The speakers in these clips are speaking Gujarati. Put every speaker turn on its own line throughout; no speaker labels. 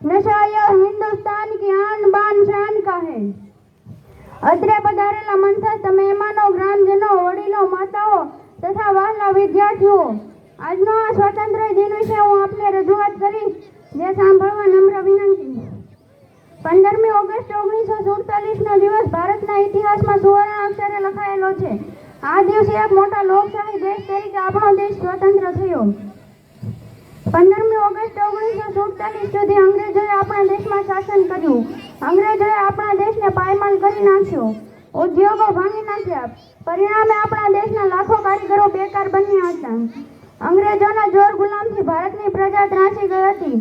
नशा यह हिंदुस्तान की आन बान शान का है। અત્રે પધારેલા મંથસ્થ મહેમાનો, ગ્રામજનો, વડીલો, માતાઓ તથા વહાલા વિદ્યાર્થીઓ, આજનો આ સ્વાતંત્ર્ય દિન વિશે હું આપને રજૂઆત કરીશ, જે સાંભળવા નમ્ર વિનંતી। 15મી ઓગસ્ટ 1947નો દિવસ ભારતના ઇતિહાસમાં સુવર્ણ અક્ષરે લખાયેલો છે। આ દિવસે એક મોટા લોકશાહી દેશ તરીકે આપણો દેશ સ્વતંત્ર થયો। 15મી ઓગસ્ટ 1947 સુધી અંગ્રેજોએ આપણા દેશમાં શાસન કર્યું। અંગ્રેજોએ આપણા દેશને પાયમાલ કરી નાખ્યો, ઉદ્યોગો ભાંગી નાખ્યા। પરિણામે આપણા દેશના લાખો કારીગરો બેકાર બન્યા હતા। અંગ્રેજોના જોર ગુલામથી ભારતની પ્રજા ત્રાસી ગઈ હતી।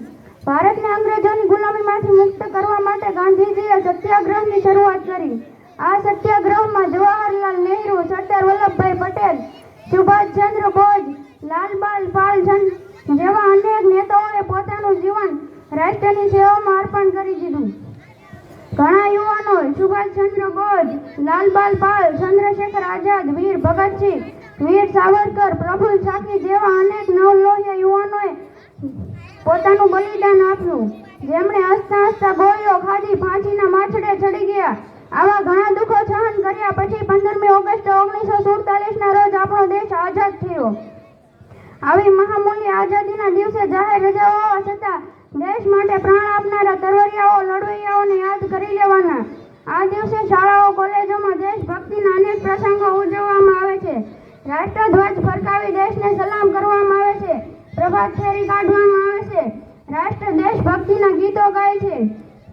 ભારતને અંગ્રેજોની ગુલામીમાંથી મુક્ત કરવા માટે ગાંધીજીએ સત્યાગ્રહની શરૂઆત કરી। આ સત્યાગ્રહમાં જવાહરલાલ નહેરુ, સરદાર વલ્લભભાઈ પટેલ, સુભાષચંદ્ર બોઝ, લાલબાલ પાલ જેવા અનેક નેતાઓએ પોતાનું જીવન રાષ્ટ્રની સેવામાં અર્પણ કરી દીધું। ઘણા યુવાનોએ સુભાષચંદ્ર બોઝ, લાલબાલ પાલ, ચંદ્રશેખર આઝાદ, વીર ભગતસિંહ, વીર સાવરકર, પ્રફુલ્લ સાખી જેવા અનેક નવલોહિયા યુવાનોએ પોતાનું બલિદાન આપ્યું, જેમણે હસતા હસતા ગોળીઓ ખાધી, ફાંસીના માછડે ચડી ગયા। આવા ઘણા દુઃખો સહન કર્યા પછી 15મી ઓગસ્ટ 1947ના રોજ આપણો દેશ આઝાદ થયો। આવી મહામૂલ્ય આઝાદીના દિવસે જાહેર રજાઓ હોવા છતાં દેશ માટે પ્રાણ આપનારા તરવરિયાઓ, લડવૈયાઓને યાદ કરી લેવાના। આ દિવસે શાળાઓ, કોલેજોમાં દેશભક્તિના અનેક પ્રસંગો ઉજવવામાં આવે છે। રાષ્ટ્રધ્વજ ફરકાવી દેશને સલામ કરવામાં આવે છે। પ્રભાત ફેરી કાઢવામાં આવે છે। રાષ્ટ્ર દેશભક્તિના ગીતો ગાય છે।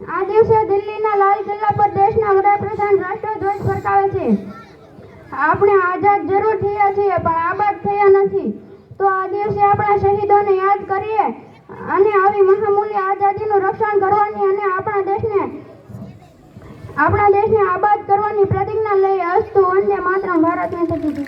આ દિવસે દિલ્હીના લાલ કિલ્લા પર દેશના વડાપ્રધાન રાષ્ટ્રધ્વજ ફરકાવે છે। આપણે આઝાદ જરૂર થયા છીએ, પણ આબાદ થયા નથી। તો આ દિવસે આપણા શહીદોને યાદ કરીએ અને આવી મહામૂલ્ય આઝાદીનું રક્ષણ કરવાની અને આપણા દેશને આબાદ કરવાની પ્રતિજ્ઞા લઈએ। અસ્તુ વંદે માતરમ। ભારત માતા કી જય।